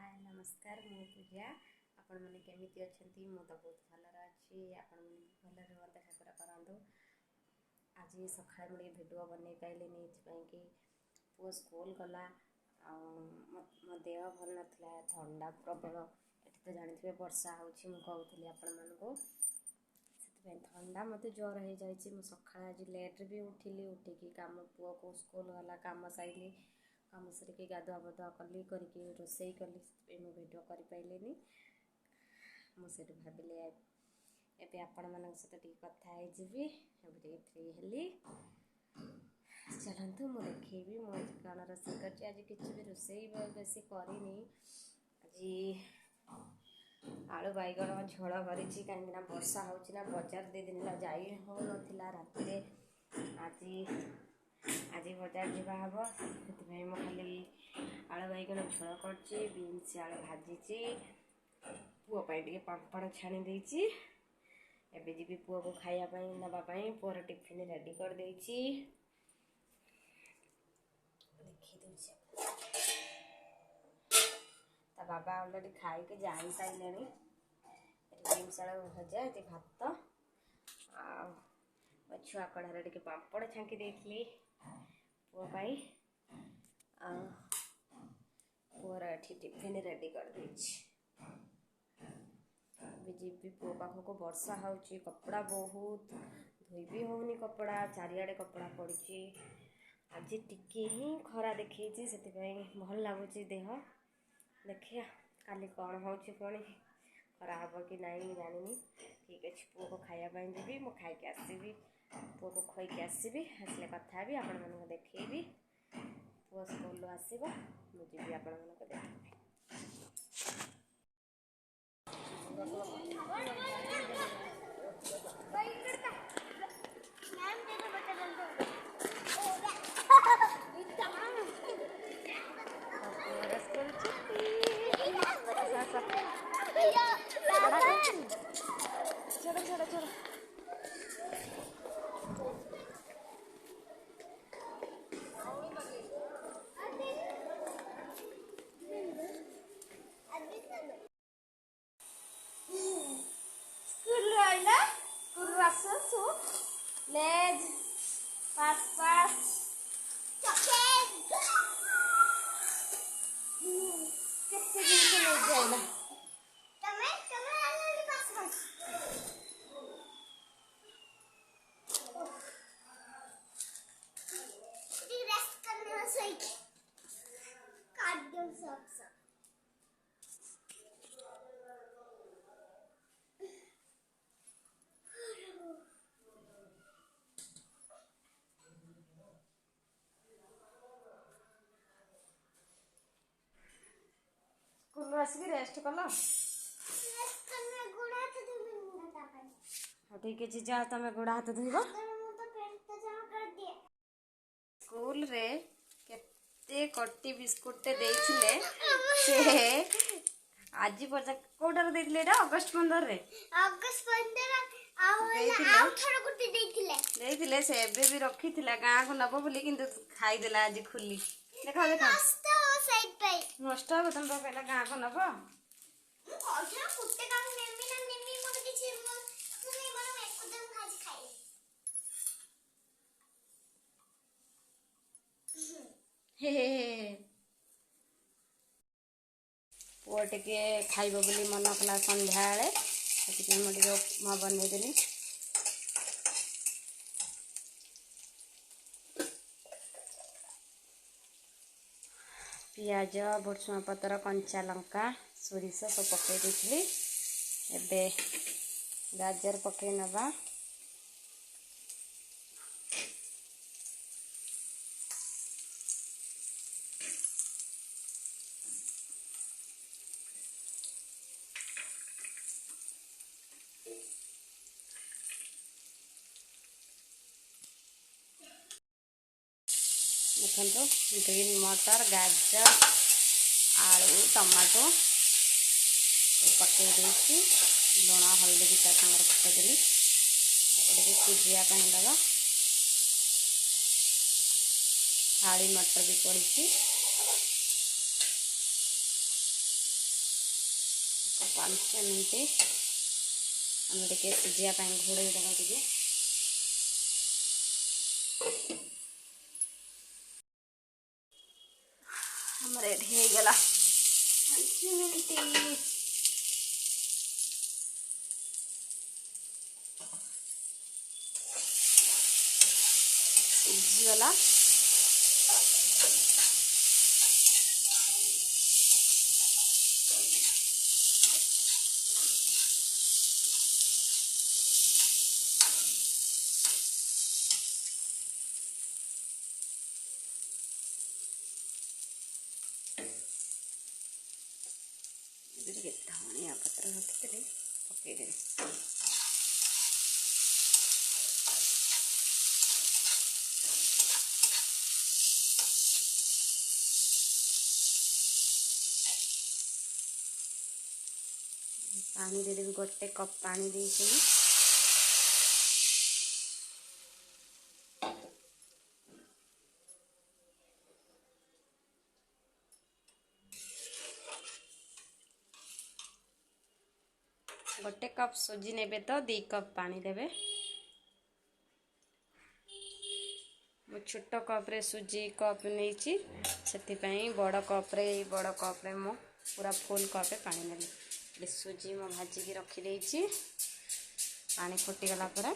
हाय नमस्कार मु पूजा आपण मैंने केमिति अच्छी मु तो बहुत भलर अच्छी आपण मैंने भलर रुहत ठाकुर करंतु आज सकाଳେ मुझे भिडियो बन पाइले कि पुओ स्कूल गला मो देह भल नाला ठंडा प्रबल ये तो जानते वर्षा होची मु कहूली आपण मानू से ठंडा मत ज्वर हो जाए सका आज लेट्रे भी उठिली उठिकी कम पुओ को स्कूल गला कम साइली कम सर गाधुआ बधुआ कली करके रोसई कली मुझे भिडियो कर पाइलेनी मुझे भाविली एवं आपण मान सहित कथा जी फ्री हेली चलतु मुझे देखी मुझे कौन रोसई कर आज किसी भी रोसई बेसी करनी आज आलू बैगण झोल करी कहीं वर्षा हो बजार 2 दिन जाई हो ना रात आज आज बजार जावा हम से खाली आलू बैगण झोल कर बीन्स आलू भाजी पुओपाई टे पापड़ छाणी देती एवं जी पुओ को खायापाई नापाई पुअर टिफिन रेडी कर देखी ता बाबा अलरेडी खाई के जाई सारे बीन्स आलू भजा ये भात छुआ कड़ार टे पापड़ छांकी देती पुओपाई पुअर ये टिफिन रेडी कर जी पुओ पाखक वर्षा हो कपड़ा बहुत धोई भी होनी कपड़ा चारियाडे कपड़ा पड़ी आज टिके ही खरा देखी से भल लगुच देह देखिया काली कौन हो पुणी खरा हम कि नहीं जानी ठीक अच्छे पुओ को खायापाई देवी मु खाई आसबि पुओ को खुईक आसबि आसले कथा भी आपण मानक देखी पुओ स्कूल आसब मुझे आपण मानक देखी लेज पास पास कितने दिन से नहीं जाएगा तमे तमे आने पास पास दी रेस्ट करने में सही काट दो सब आसिक रेस्ट कल ठीक है जा तुम गोड़ हाथ धोब स्कूल रे केते कटी बिस्कुट देइथिले से आज पर्जा कोटार देइथिले एटा अगस्त 15 रे अगस्त 15 आउ थोड़ा गुटी देइथिले से एबे भी रखिथिला गां को नबो बोली किंतु खाई देला आज खुली देखा देखा नष्ट हो तुम पहले गाँ को नब पुओ टे खाइब बोली मन कला संध्या मुझे उपमा बनईदेली पियाज भुर्सुंगा पतर कंचा लंका सोरिष सब पकई देती एबे गाजर पकई नवा देखो ग्रीन मटर गाजर आलू टमाटो पकई देती लुण हल्दी भी सागर पकईदेली सिझापी दबा थाली मटर भी पड़ी 5 मिनिट आम टे सिझापी घोड़े देवा टे आम रेडी हो गला 5 मिनिट सिझीगला धनिया पत्र रखी पकईदेवी पानी देदेवी 1 कप पानी देती गोटे कप सुजी नेबे तो 2 कप पानी देवे मु छोट कप रे सुजी कप नहीं से बड़ कप रे मु पूरा फुल कप पानी नेली सुजी मु भाजिकी रखी देछि पानी फुटी गला पर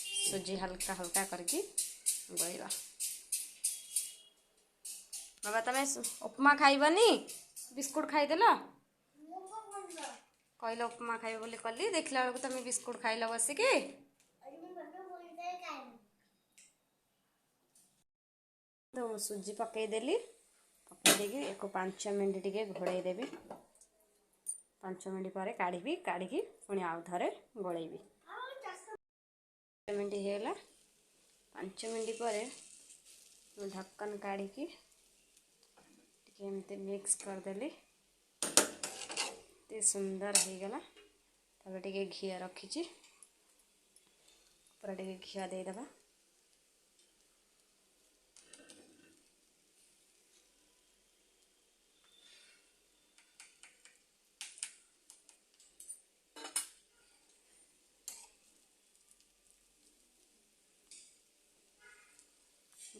सुजी हल्का हल्का करके गोइबा बाबा तमे उपमा खाइबनी बिस्कुट खाइदेल कहले उपमा खाइब बोली कली देखला बेलू तुम बिस्कुट खाइल बसिकी तो सुजी पकईदेली पकईदे एक 5 मिनिट टे घोड़ाई देवी 5 मिनिट पर काढ़ी काढ़ी पुणी आउ थे गोलेबी 5 मिनिट होगा 5 मिनिट पर ढक्कन काढ़ी एमती मिक्स करदेली सुंदर हो गला तब टे घी रखी पूरा टे घी देदेबा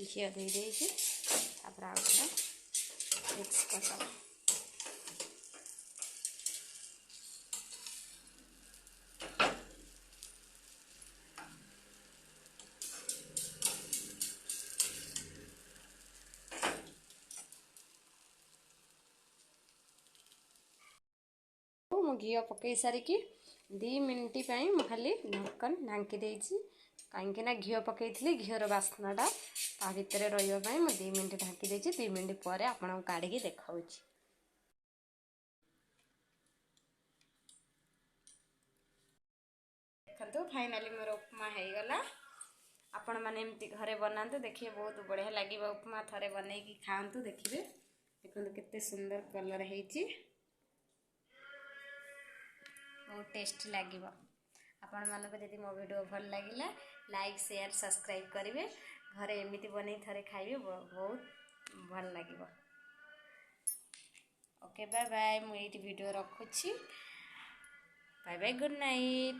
घी दे मिक्स कर मु घी पकई सारिकी 2 मिनिट खाली ढक्कन ढांकी देछि कहीं घी पकई घीर बास्नाटा ता भितर रही मुझे 2 मिनिट ढांकी देछि 2 मिनिट पर आपन काढ़ी देखा देखो फाइनाली मोर उपमा हो गला आपण मैंने एमती घरे बनातु देखिए बहुत बढ़िया लगे उपमा थे बनईकी खातु देखिए देखो केते सुंदर कलर है बहुत टेस्टी लगे आपण मानक यदि मो वीडियो भल लगिला लाइक शेयर सब्सक्राइब करेंगे घरे एमती बन थे खाइबे बहुत भल लगे ओके बाय बाय मुझे वीडियो रखुच्छी बाय बाय गुड नाइट।